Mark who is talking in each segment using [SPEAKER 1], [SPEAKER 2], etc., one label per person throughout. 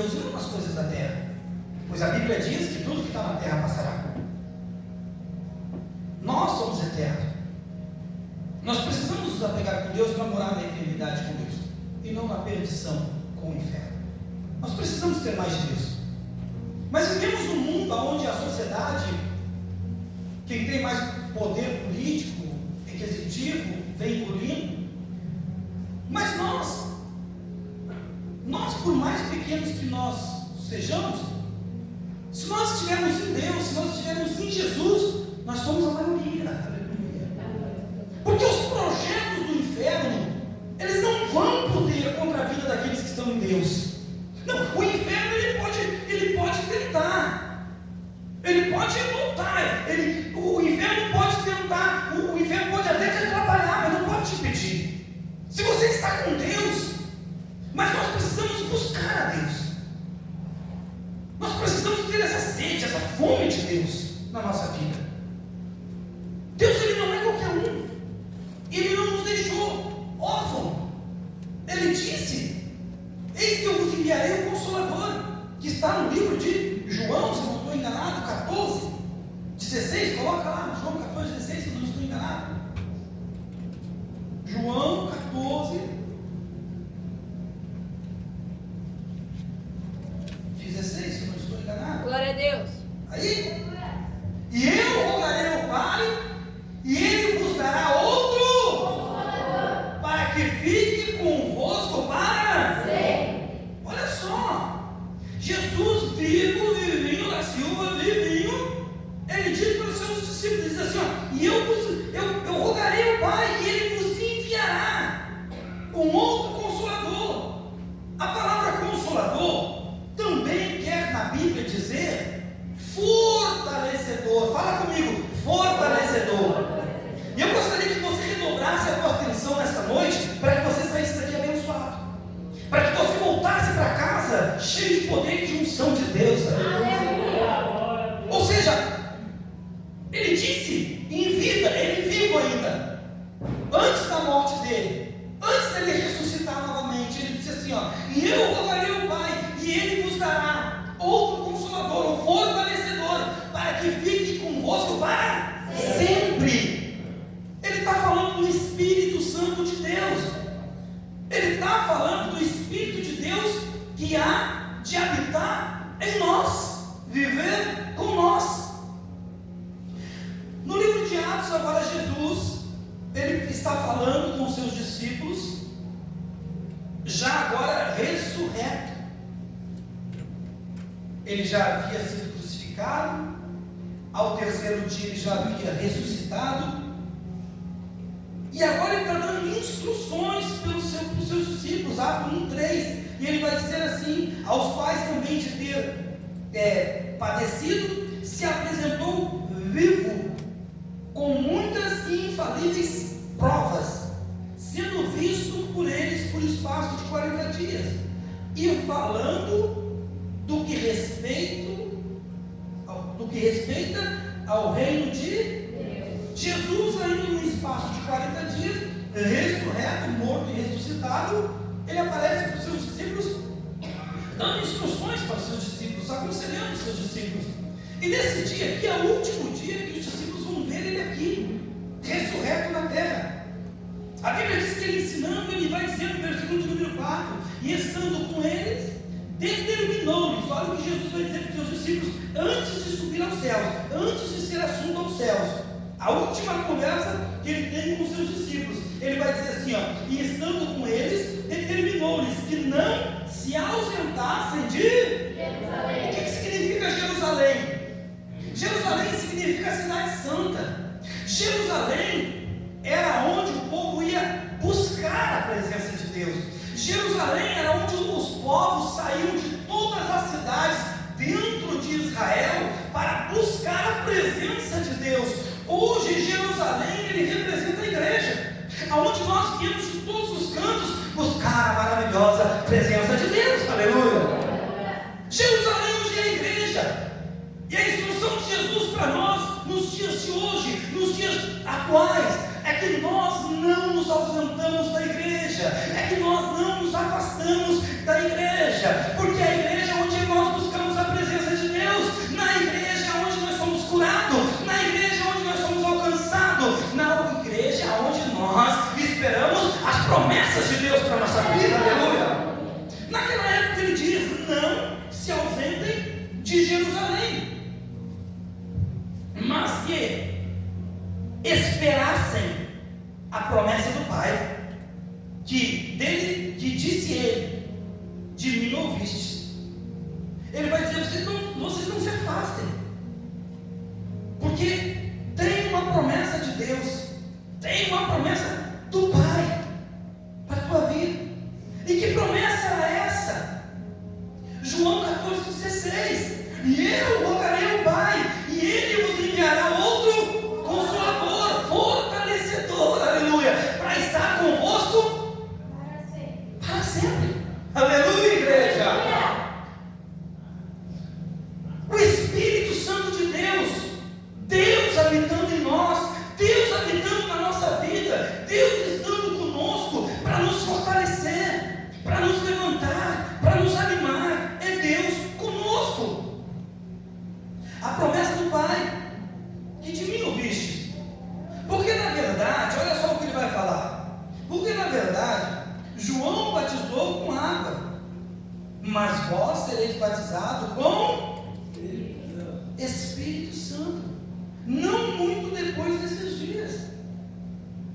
[SPEAKER 1] Deus e não nas coisas da terra. Pois a Bíblia diz que tudo que está na terra passará. Nós somos eternos. Nós precisamos nos apegar com Deus para morar na eternidade com Deus, e não na perdição com o inferno. Nós precisamos ter mais de Deus. Mas vivemos num mundo onde a sociedade, quem tem mais poder político, requisitivo, vem engolindo. Mas nós, por mais pequenos que nós sejamos, se nós estivermos em Deus, se nós estivermos em Jesus, nós somos a maioria. Aleluia. Porque os projetos do inferno, eles não vão poder contra a vida daqueles que estão em Deus. Não, o inferno ele pode tentar, ele pode lutar, o inferno pode tentar, o inferno pode até te atrapalhar, mas não pode te impedir. Se você está com Deus, mas nós precisamos buscar a Deus. Nós precisamos ter essa sede, essa fome de Deus na nossa vida. Deus, ele não é qualquer um. Ele não nos deixou órfãos. Ele disse: eis que eu vos enviarei o Consolador, que está no livro de João, se não estou enganado, 14, 16, coloca lá, João 14, 16, se não estou enganado. João 14, 16, se não estou enganado.
[SPEAKER 2] Glória a Deus.
[SPEAKER 1] Aí, e eu rogarei ao Pai, e Ele vos dará outro, para que fique convosco para sempre. Olha só, Jesus vivo, vivinho da Silva, vivinho, ele diz para os seus discípulos, diz assim, ó, e eu rogarei ao Pai, e Ele vos enviará um outro Consolador. A palavra Consolador também quer na Bíblia dizer fortalecedor. Fala comigo, fortalecedor. E eu gostaria que você redobrasse a tua atenção nesta noite, para que você saísse daqui abençoado, para que você voltasse para casa cheio de poder e de unção de Deus. Aleluia. Ou seja, ele disse em vida, ele vivo ainda, antes da morte dele, antes dele ressuscitar novamente, ele disse assim, ó, e eu rogarei ao Pai, e Ele vos dará outro Consolador, um fortalecedor, para que fique convosco para sempre. Ele está falando do Espírito Santo de Deus. Ele está falando do Espírito de Deus que há de habitar em nós, viver com nós. No livro de Atos, agora Jesus, ele está falando com os seus discípulos, já agora ressurreto. Ele já havia sido crucificado, ao terceiro dia ele já havia ressuscitado, e agora ele está dando instruções para os seus discípulos, Atos 1:3, e ele vai dizer assim, aos quais também de ter padecido, se apresentou vivo, com muitas e infalíveis provas, sendo visto por eles por espaço de 40 dias, e falando do que respeita ao reino de Deus. Jesus, ainda no espaço de 40 dias, ressurreto, morto e ressuscitado, ele aparece para os seus discípulos, dando instruções para os seus discípulos, aconselhando os seus discípulos. E nesse dia aqui é o último dia que os discípulos vão ver ele aqui, ressurreto na terra. A Bíblia diz que ele ensinando, ele vai dizer no versículo de número 4, e estando com eles, determinou-lhes, olha o que Jesus vai dizer para os seus discípulos, antes de subir aos céus, antes de ser assunto aos céus, a última conversa que ele tem com os seus discípulos, ele vai dizer assim, ó, e estando com eles, determinou-lhes que não se ausentassem de Jerusalém. O que significa Jerusalém? Jerusalém significa cidade santa. Jerusalém era onde o povo ia buscar a presença de Deus. Jerusalém era onde os povos saíram de todas as cidades dentro de Israel para buscar a presença de Deus. Hoje Jerusalém, ele representa a igreja, aonde nós viemos de todos os cantos buscar a maravilhosa presença de Deus. Aleluia. Jerusalém hoje é a igreja, e a instrução de Jesus para nós nos dias de hoje, nos dias atuais, é que nós não nos ausentamos da igreja, é que nós não nos afastamos da igreja, porque a igreja é promessas de Deus para a nossa vida, aleluia. Naquela época ele diz: não se ausentem de Jerusalém, mas que esperassem a promessa do Pai, que disse ele: de mim ouvistes. Ele vai dizer: vocês não se afastem, porque tem uma promessa de Deus, tem uma promessa do Pai para a tua vida. E que promessa era essa? João 14,16: e eu rogarei ao Pai, e Ele vos enviará outro Consolador, fortalecedor, aleluia, para estar convosco para sempre. Aleluia, igreja. O Espírito Santo de Deus, Deus habitando em nós, Deus habitando na nossa vida, Deus estando conosco para nos fortalecer, para nos levantar, para nos animar. É Deus conosco. A promessa do Pai, que de mim ouviste. Porque na verdade, olha só o que ele vai falar. Porque na verdade, João batizou com água, mas vós sereis batizados com Espírito Santo, não muito depois desses dias.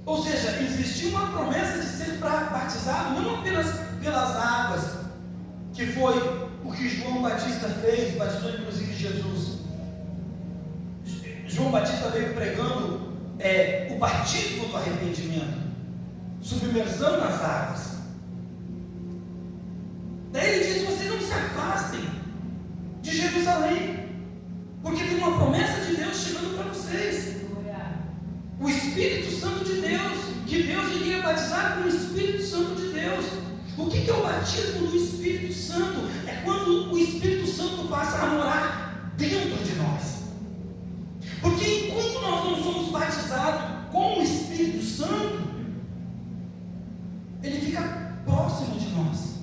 [SPEAKER 1] Ou seja, existia uma promessa de ser batizado não apenas pelas águas, que foi o que João Batista fez, batizou inclusive Jesus. João Batista veio pregando o batismo do arrependimento, submersão nas águas. Daí ele diz: vocês não se afastem de Jerusalém, porque tem uma promessa de Deus chegando para vocês. O Espírito Santo de Deus, que Deus iria batizar com o Espírito Santo de Deus. O que é o batismo do Espírito Santo? É quando o Espírito Santo passa a morar dentro de nós. Porque enquanto nós não somos batizados com o Espírito Santo, ele fica próximo de nós.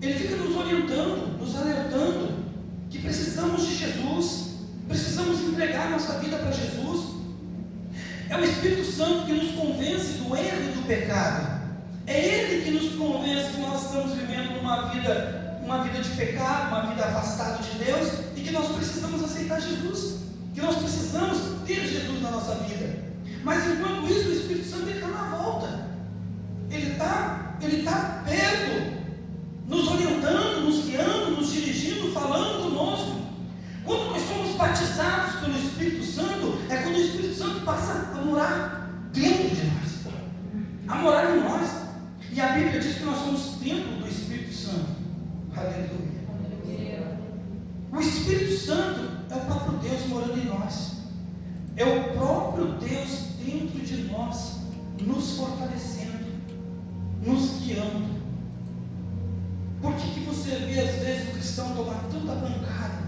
[SPEAKER 1] Ele fica nos orientando, nos alertando que precisamos de Jesus, precisamos entregar nossa vida para Jesus. É o Espírito Santo que nos convence do erro e do pecado. É Ele que nos convence que nós estamos vivendo uma vida de pecado, uma vida afastada de Deus, e que nós precisamos aceitar Jesus, que nós precisamos ter Jesus na nossa vida. Mas enquanto isso, o Espírito Santo está na volta. Ele está perto, nos orientando, nos guiando, nos dirigindo, falando conosco. Quando nós somos batizados pelo Espírito Santo, é quando o Espírito Santo passa a morar dentro de nós, a morar em nós. E a Bíblia diz que nós somos templo do Espírito Santo. Aleluia. O Espírito Santo é o próprio Deus morando em nós. É o próprio Deus dentro de nós, nos fortalecendo, nos guiando. Por que você vê às vezes o cristão tomar tanta pancada?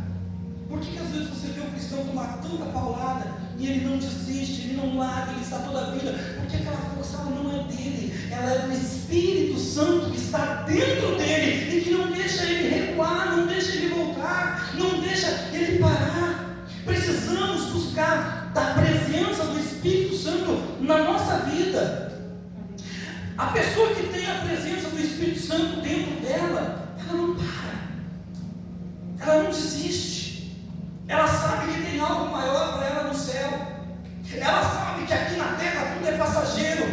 [SPEAKER 1] Por que às vezes você vê o cristão tomar tanta paulada e ele não desiste, ele não larga, ele está toda a vida? Porque aquela força não é dele, ela é do Espírito Santo que está dentro dele e que não deixa ele recuar, não deixa ele voltar, não deixa ele parar. Precisamos buscar da presença do Espírito Santo na nossa vida. A pessoa que tem a presença do Espírito Santo dentro dela, ela não para, ela não desiste. Ela sabe que tem algo maior para ela no céu. Ela sabe que aqui na terra tudo é passageiro.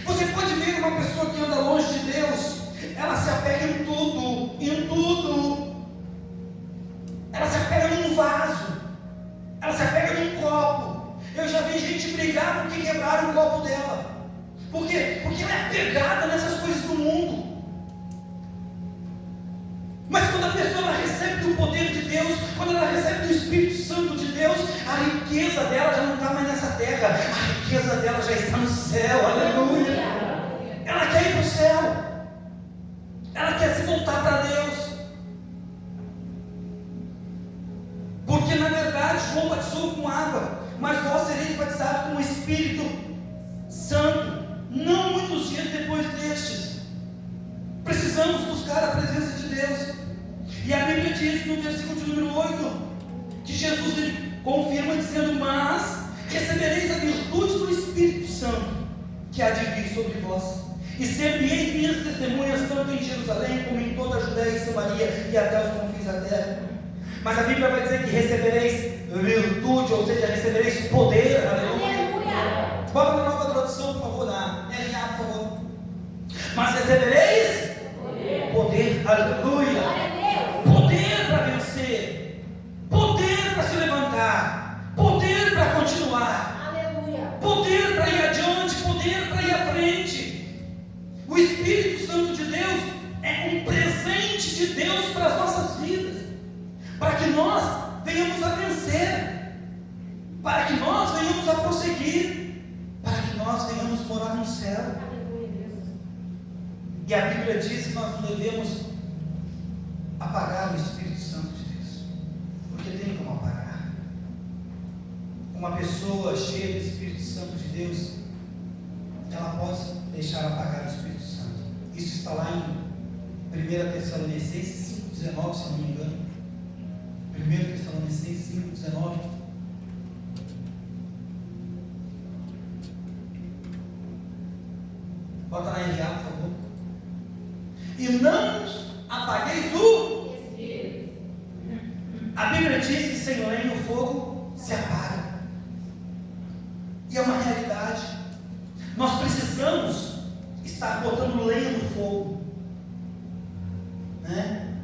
[SPEAKER 1] Você pode ver uma pessoa que anda longe de Deus, ela se apega em tudo, em tudo. Ela se apega num vaso, ela se apega num copo. Eu já vi gente brigar porque quebraram o copo dela. Por quê? Porque ela é apegada nessas coisas do mundo. Mas quando a pessoa ela recebe do poder de Deus, quando ela recebe do Espírito Santo de Deus, a riqueza dela já não está mais nessa terra, a riqueza dela já está no céu, aleluia. Ela quer ir para o céu, ela quer se voltar para Deus, porque na verdade João batizou com água, mas vós sereis batizados com o Espírito Santo, não muitos dias depois destes. Precisamos buscar a presença de Deus. E a Bíblia diz no versículo de número 8, que Jesus ele confirma dizendo: mas recebereis a virtude do Espírito Santo, que há de vir sobre vós, E ser-me-eis minhas testemunhas, tanto em Jerusalém, como em toda a Judéia e Samaria, e até os confins da terra. Mas a Bíblia vai dizer que recebereis virtude, ou seja, recebereis poder. Aleluia. Bota na nova tradução, por favor, na RA, por favor. Mas recebereis poder. Aleluia. Poder para vencer, poder para se levantar, poder para continuar, aleluia. Poder para ir adiante, poder para ir à frente. O Espírito Santo de Deus é um presente de Deus para as nossas vidas, para que nós venhamos a vencer, para que nós venhamos a prosseguir, para que nós venhamos morar no céu. E a Bíblia diz que nós não devemos apagar o Espírito Santo de Deus, porque tem como apagar. Uma pessoa cheia do Espírito Santo de Deus, ela pode deixar apagar o Espírito Santo. Isso está lá em 1 Tessalonicenses 5,19, se eu não me engano. 1 Tessalonicenses 5,19. Bota na RA, por favor. E não apagueis o Espírito. A Bíblia diz que sem lenha o fogo se apaga. E é uma realidade. Nós precisamos estar botando lenha no fogo, né?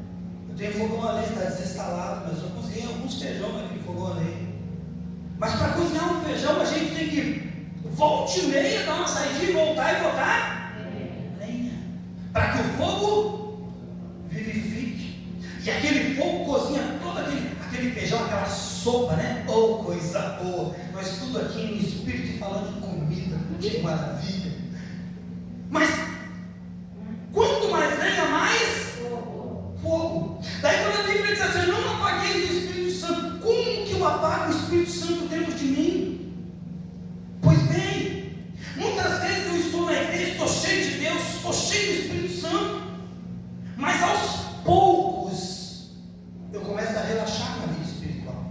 [SPEAKER 1] Eu tenho fogão a lenha, está desinstalado, mas eu cozinhei alguns feijão naquele fogão a lenha. Mas para cozinhar um feijão a gente tem que volte e meia dar uma saidinha e voltar e botar lenha, para que o fogo vivifique. E aquele fogo cozinha todo aquele feijão, aquela sopa, né? Oh, coisa boa! Nós tudo aqui no Espírito falando em comida, que maravilha! Mas quanto mais lenha, mais fogo. Daí quando a Bíblia diz assim, não apagueis o Espírito Santo, como que eu apago o Espírito Santo dentro de mim? Pois bem, muitas vezes eu estou na igreja, estou cheio de Deus, estou cheio do Espírito Santo, mas aos poucos eu começo a relaxar na vida espiritual.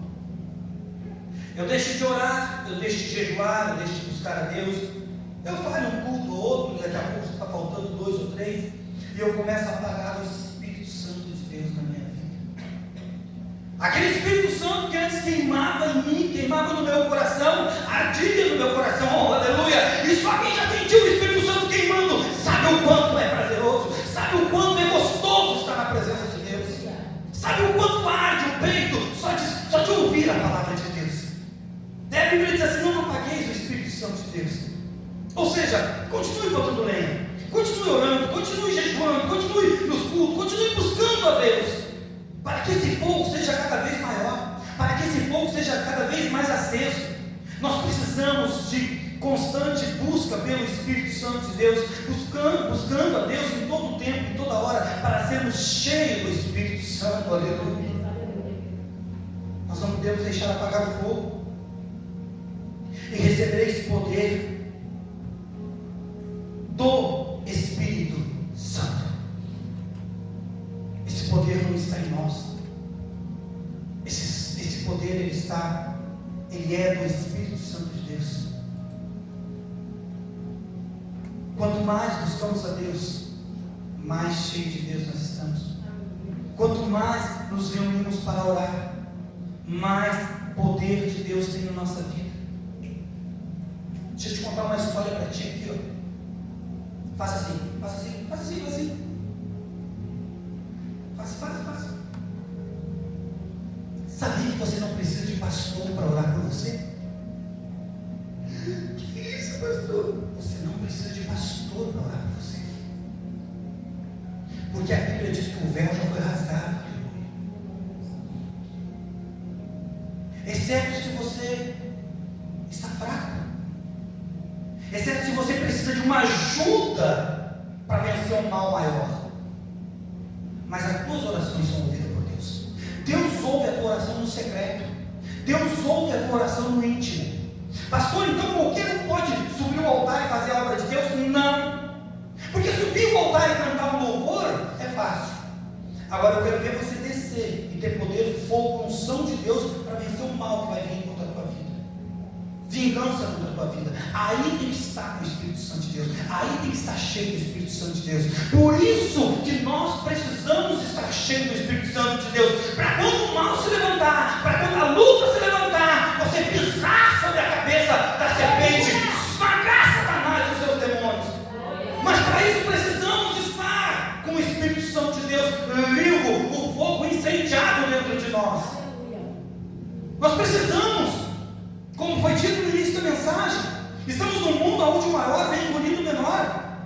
[SPEAKER 1] Eu deixo de orar, eu deixo de jejuar, eu deixo de buscar a Deus. Eu falho um culto ou outro, daqui a pouco está faltando 2 ou 3, e eu começo a apagar o Espírito Santo de Deus na minha vida. Aquele Espírito Santo que antes queimava em mim, queimava no meu coração, ardia no meu coração, oh, aleluia! E só quem já sentiu o Espírito Santo queimando, sabe o quanto é prazeroso, sabe o quanto é gostoso estar na presença de Deus, sabe o quanto arde o peito só de ouvir a palavra de Deus. Daí a Bíblia diz assim, não apagueis o Espírito Santo de Deus. Ou seja, continue botando lenha, continue orando, continue jejuando, continue nos cultos, continue buscando a Deus, para que esse fogo seja cada vez maior, para que esse fogo seja cada vez mais aceso. Nós precisamos de constante busca pelo Espírito Santo de Deus, buscando a Deus em todo o tempo, em toda hora, para sermos cheios do Espírito Santo, aleluia. Nós não podemos deixar apagar o fogo. E recebereis poder do Espírito Santo. Esse poder não está em nós. Esse poder ele é do Espírito Santo de Deus. Quanto mais buscamos a Deus, mais cheio de Deus nós estamos. Quanto mais nos reunimos para orar, mais poder de Deus tem na nossa vida. Deixa eu te contar uma história para ti aqui, ó. Faça assim, faça assim, faça assim, faça assim. Faça. Sabia que você não precisa de pastor para orar por você? Que é isso, pastor? Você não precisa de pastor para orar por você. Porque a Bíblia diz que o véu já foi rasgado. Exceto se você está fraco. Exceto se você precisa de uma ajuda para vencer um mal maior. Mas as tuas orações são ouvidas por Deus. Deus ouve a tua oração no secreto. Deus ouve a tua oração no íntimo. Pastor, então qualquer um pode subir ao altar e fazer a obra de Deus? Não. Porque subir ao altar e cantar um louvor é fácil. Agora eu quero ver você descer e ter poder, fogo, unção de Deus para vencer o mal que vai vir contra a tua vida. Vingança contra a tua vida. aí tem que estar com o Espírito Santo de Deus, aí tem que estar cheio do Espírito Santo de Deus. Por isso que nós precisamos estar cheios do Espírito Santo de Deus, para quando o mal se levantar, para quando a luta se levantar, você pisar sobre a cabeça da serpente, esmagar Satanás e os seus demônios. Mas para isso precisamos estar com o Espírito Santo de Deus vivo, o fogo incendiado dentro de nós. Nós precisamos, como foi dito no início da mensagem, estamos num mundo onde o maior vem engolindo o menor.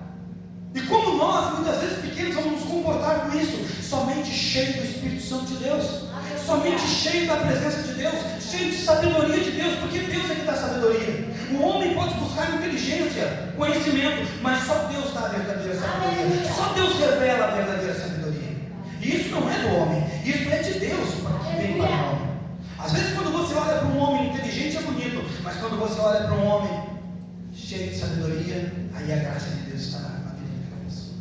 [SPEAKER 1] E como nós, muitas vezes pequenos, vamos nos comportar com isso? Somente cheio do Espírito Santo de Deus, somente cheio da presença de Deus, cheio de sabedoria de Deus, porque Deus é que dá sabedoria. O homem pode buscar inteligência, conhecimento, mas só Deus dá a verdadeira sabedoria, só Deus revela a verdadeira sabedoria. E isso não é do homem, isso é de Deus que vem para o homem. Às vezes quando você olha para um homem inteligente é bonito, mas quando você olha para um homem cheio de sabedoria, aí a graça de Deus está na vida daquela pessoa.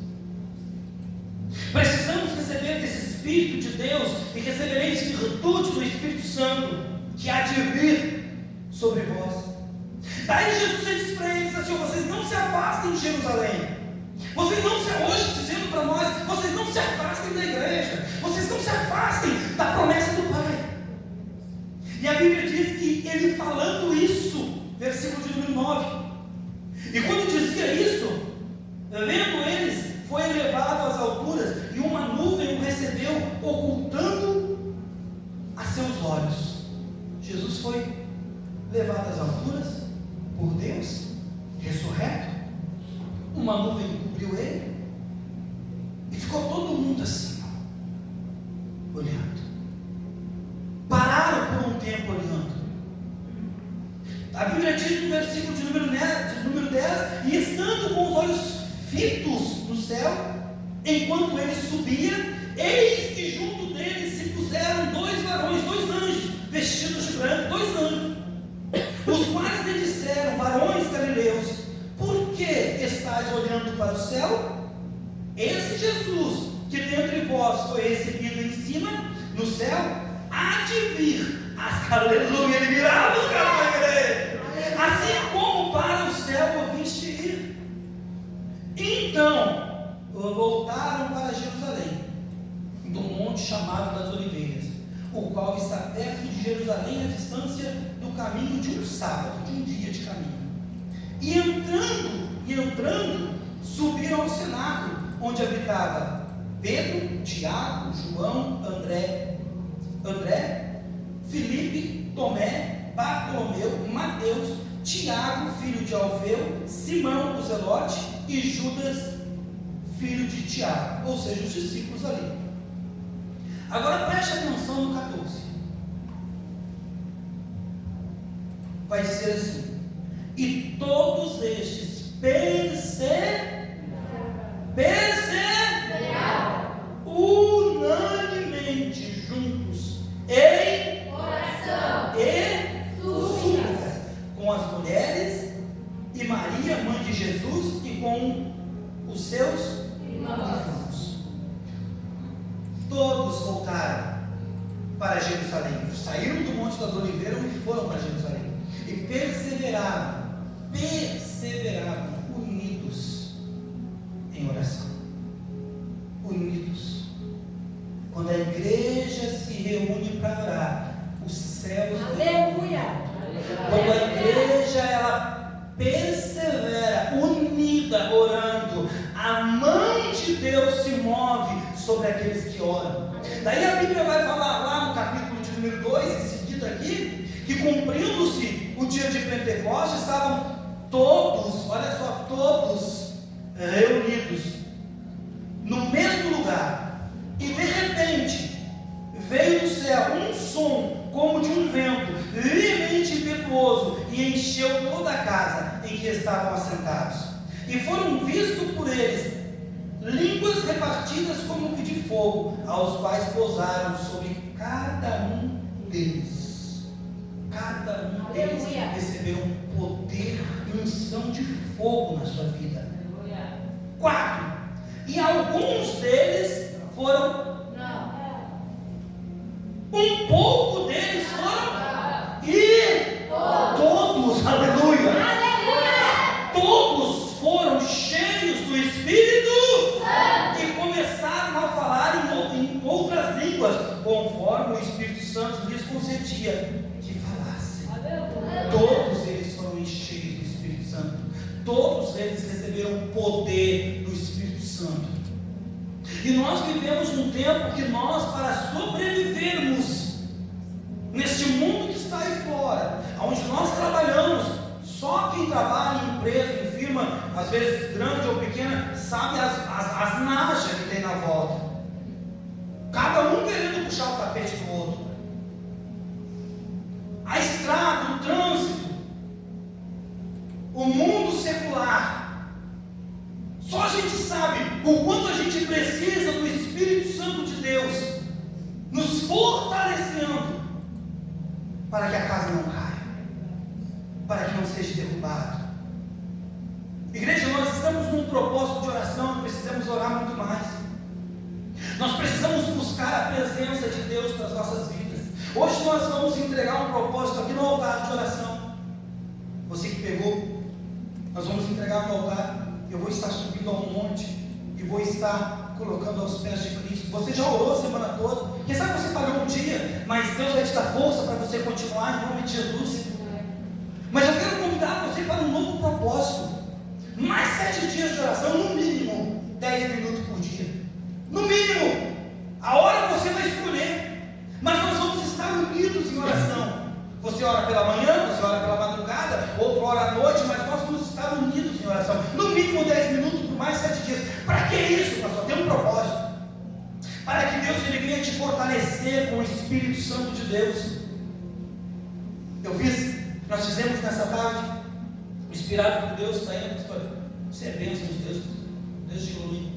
[SPEAKER 1] Precisamos receber desse Espírito de Deus e recebereis virtude do Espírito Santo que há de vir sobre vós. Daí Jesus disse para eles assim: vocês não se afastem de Jerusalém, vocês não se, hoje dizendo para nós, vocês não se afastem da igreja, vocês não se afastem da promessa do Pai. E a Bíblia diz que ele falando isso, versículo de número 9, e quando dizia isso, vendo eles, foi elevado às alturas, e uma nuvem o recebeu, ocultando a seus olhos. Jesus foi levado às alturas por Deus, ressurreto, uma nuvem cobriu ele, e ficou todo mundo assim, olhando. Pararam por um tempo olhando. A Bíblia diz no versículo de número 10, e estando com os olhos fitos no céu, enquanto ele subia, eis que junto dele se puseram dois varões, dois anjos, vestidos de branco, dois anjos, os quais lhe disseram: varões galileus, por que estáis olhando para o céu? Esse Jesus, que dentre vós foi recebido em cima, no céu, há de vir. Aleluia, ele virá buscar a igreja. Assim como para o céu ouviste ir. Então voltaram para Jerusalém, do monte chamado das Oliveiras, o qual está perto de Jerusalém, a distância do caminho de um sábado, de um dia de caminho. E entrando, subiram ao cenáculo, onde habitava Pedro, Tiago, João, André, Filipe, Tomé, Bartolomeu, Mateus, Tiago, filho de Alfeu, Simão, o Zelote, e Judas, filho de Tiago, ou seja, os discípulos ali. Agora preste atenção no 14. Vai dizer assim: e todos estes perseveraram unanimemente juntos em oração e súplicas com as mulheres e Maria, mãe de Jesus, e com os seus irmãos. Todos voltaram para Jerusalém, saíram do Monte das Oliveiras e foram para Jerusalém, e perseveravam unidos em oração. Unidos. Quando a igreja se reúne para orar, os céus. Aleluia! Quando a igreja ela persevera, unida, orando, a mão de Deus se move sobre aqueles que oram. Daí a Bíblia vai falar lá no capítulo de número 2, em seguida aqui, que cumprindo-se o dia de Pentecostes, estavam todos, olha só, todos reunidos no mesmo lugar, e de repente veio do céu um som como de um vento livremente impetuoso, e encheu toda a casa em que estavam assentados, e foram vistos por eles línguas repartidas como que de fogo, aos quais pousaram sobre cada um deles. Cada um deles recebeu um poder e unção de fogo na sua vida. 4. E alguns deles foram. Um pouco deles foram. E todos, aleluia. E nós vivemos num tempo que nós, para sobrevivermos neste mundo que está aí fora, onde nós trabalhamos, só quem trabalha em empresa, em firma, às vezes grande ou pequena, sabe as najas que tem na volta. Cada um querendo puxar o tapete do outro. A estrada, o trânsito, o mundo secular. Só a gente sabe o quanto a gente precisa do Espírito Santo de Deus nos fortalecendo para que a casa não caia, para que não seja derrubado. Igreja, nós estamos num propósito de oração, nós precisamos orar muito mais. Nós precisamos buscar a presença de Deus para as nossas vidas. Hoje nós vamos entregar um propósito aqui no altar de oração. Você que pegou, nós vamos entregar no altar. Eu vou estar subindo a um monte e vou estar colocando aos pés de Cristo. Você já orou a semana toda. Quem sabe você falhou um dia, mas Deus vai te dar força para você continuar em nome de Jesus. Mas eu quero convidar você para um novo propósito. Mais 7 dias de oração, no mínimo 10 minutos por dia. No mínimo. A hora você vai escolher. Mas nós vamos estar unidos em oração. Você ora pela manhã, você ora pela madrugada, outro ora à noite, mas nós vamos estar unidos em oração. No mínimo 10 minutos por mais 7 dias. Para que isso, pastor? Tem um propósito. Para que Deus ele venha te fortalecer com o Espírito Santo de Deus. Nós fizemos nessa tarde, inspirado por Deus, está indo, pastor. Você é bênção de Deus. Deus te ilumine.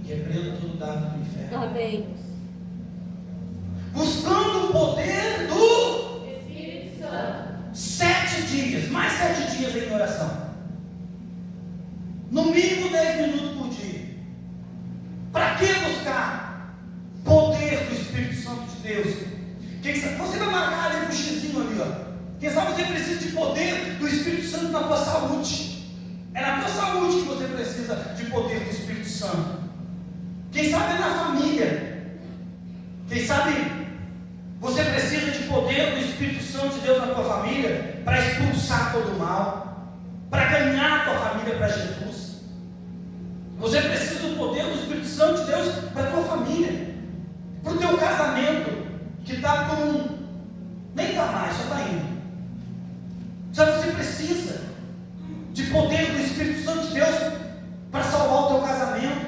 [SPEAKER 1] E repreenda todo dado do inferno.
[SPEAKER 2] Amém.
[SPEAKER 1] Buscando o poder do
[SPEAKER 2] Espírito Santo.
[SPEAKER 1] 7 dias, mais 7 dias em oração. No mínimo 10 minutos por dia. Para que buscar poder do Espírito Santo de Deus? Você vai marcar ali um xizinho ali, ó. Quem sabe você precisa de poder do Espírito Santo na tua saúde. É na tua saúde que você precisa de poder do Espírito Santo. Quem sabe é na família. Quem sabe você precisa de poder do Espírito Santo de Deus na tua família para expulsar todo o mal, para ganhar a tua família para Jesus. Você precisa do poder do Espírito Santo de Deus para a tua família, para o teu casamento, que está por nem está mais, só está indo. Sabe, você precisa de poder do Espírito Santo de Deus para salvar o teu casamento,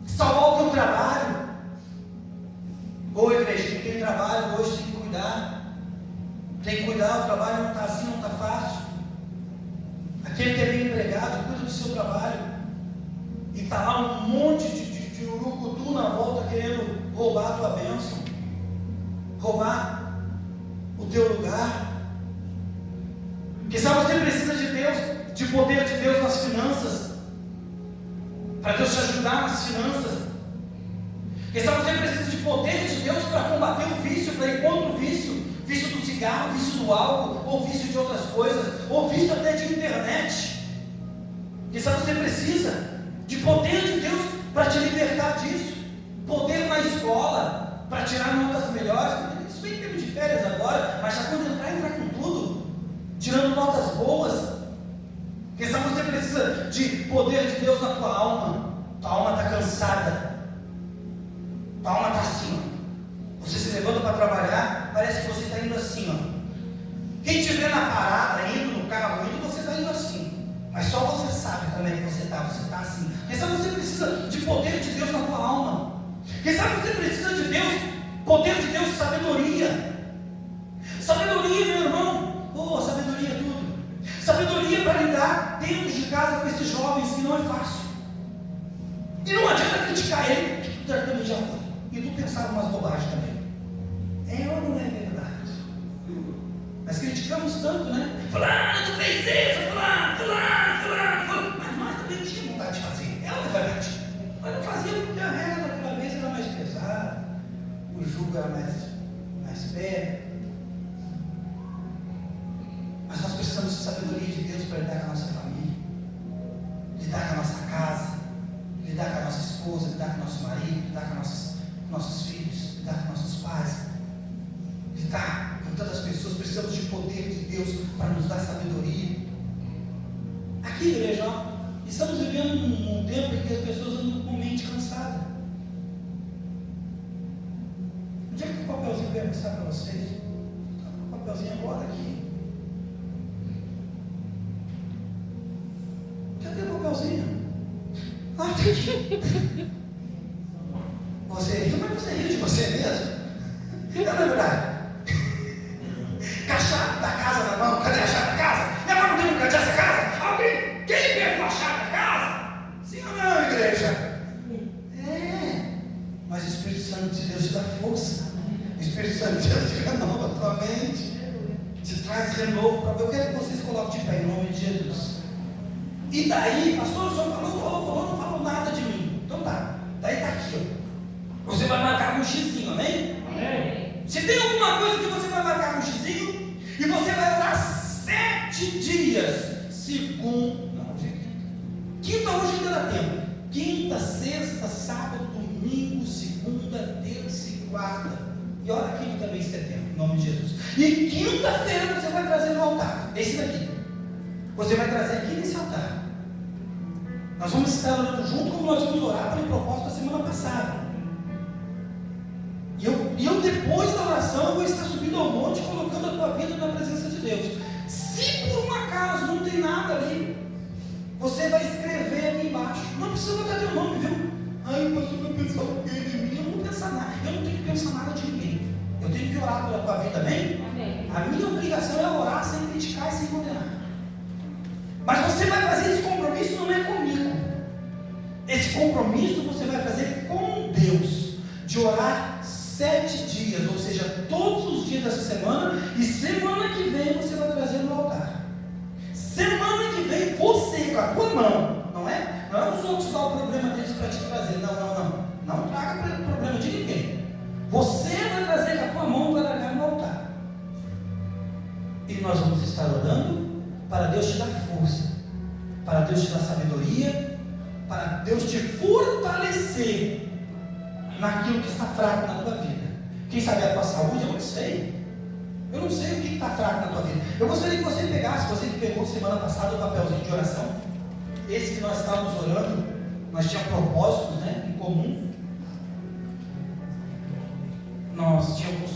[SPEAKER 1] salvar o teu trabalho. Ô igreja, quem tem trabalho hoje tem que cuidar. Tem que cuidar, o trabalho não está assim, não está fácil. Aquele que é bem empregado, cuida do seu trabalho. E está lá um monte de urucutu na volta querendo roubar a tua bênção, roubar o teu lugar. Quem sabe você precisa de Deus, de poder de Deus nas finanças, para Deus te ajudar nas finanças. Quem sabe você precisa de poder de Deus para combater o vício, para ir contra o vício, vício do cigarro, vício do álcool, ou vício de outras coisas, ou vício até de internet. Quem sabe você precisa de poder de Deus para te libertar disso, poder na escola, para tirar notas melhores. Isso vem tempo de férias agora, mas já quando entrar com tudo, tirando notas boas. Quem sabe você precisa de poder de Deus na tua alma. Tua alma está cansada, tua alma está assim, ó. Você se levanta para trabalhar, parece que você está indo assim, ó. Quem estiver na parada, indo no carro, você está indo assim. Mas só você sabe como é que você está assim. Quem sabe você precisa de poder de Deus na tua alma. Quem sabe você precisa de Deus, poder de Deus, sabedoria. Sabedoria, meu irmão. Sabedoria é tudo. Sabedoria para lidar dentro de casa com esses jovens, que não é fácil. E não adianta criticar ele, que tu também já foi. E tu pensava umas bobagens também. É ou não é verdade? Nós criticamos tanto, né? Fulano, tu fez isso, fulano. Mas nós também tínhamos vontade de fazer. É ou não é verdade? Mas não fazia porque a regra daquela vez era mais pesada, o jugo era mais perto. Mas nós precisamos de sabedoria de Deus para lidar com a nossa família, lidar com a nossa casa, lidar com a nossa esposa, lidar com o nosso marido, lidar com nossos filhos, lidar com nossos pais, lidar com tantas pessoas. Precisamos de poder de Deus para nos dar sabedoria. Aqui, igreja, estamos vivendo um tempo em que as pessoas papelzinho agora aqui. Cadê o papelzinho? Ah, tem aqui. Você riu, mas você riu de você mesmo? Não é verdade? Com a chave da casa na mão, cadê a chave da casa? E agora não tem cadê essa casa? Alguém? Quem pegou a chave da casa? Sim ou não, igreja? Mas o Espírito Santo de Deus te dá força. O Espírito Santo de Deus te renova a tua mente. Te traz renovo para ver. Eu quero que vocês coloquem de pé em nome de Jesus. E daí, pastor, o senhor falou, não falou nada de mim. Então tá. Daí tá aqui, ó. Você vai marcar com um xizinho, amém? Amém. Se tem alguma coisa que você vai marcar com um xizinho, e você vai orar 7 dias. Quinta hoje ainda dá tempo. Quinta, sexta, sábado, domingo, segunda, terça e quarta. E hora quinta também, setembro, em nome de Jesus. E quinta-feira você vai trazer no altar. Esse daqui. Você vai trazer aqui nesse altar. Nós vamos estar orando junto, como nós vamos orar pelo propósito da semana passada. E eu depois da oração, eu vou estar subindo ao monte, colocando a tua vida na presença de Deus. Se por um acaso não tem nada ali, você vai escrever ali embaixo. Não precisa botar teu nome, viu? Ai, o pastor vai pensar o quê de mim? Eu não vou pensar nada. Eu não tenho que pensar nada de ninguém. Eu tenho que orar pela tua vida, amém? Amém. A minha obrigação é orar sem criticar e sem condenar. Mas você vai fazer esse compromisso não é comigo. Esse compromisso você vai fazer com Deus. De orar 7 dias, ou seja, todos os dias dessa semana. E semana que vem você vai trazer no altar. Semana que vem você com a tua mão, não é? Não é os outros dar o problema deles para te trazer. Não. Não traga problema de ninguém. Você vai trazer com a tua mão e vai largar no altar. E nós vamos estar orando para Deus te dar força, para Deus te dar sabedoria, para Deus te fortalecer naquilo que está fraco na tua vida. Quem sabe a tua saúde, eu não sei. Eu não sei o que está fraco na tua vida. Eu gostaria que você pegasse, você que pegou semana passada o papelzinho de oração, esse que nós estávamos orando, nós tínhamos propósitos, né, em comum. Nós tínhamos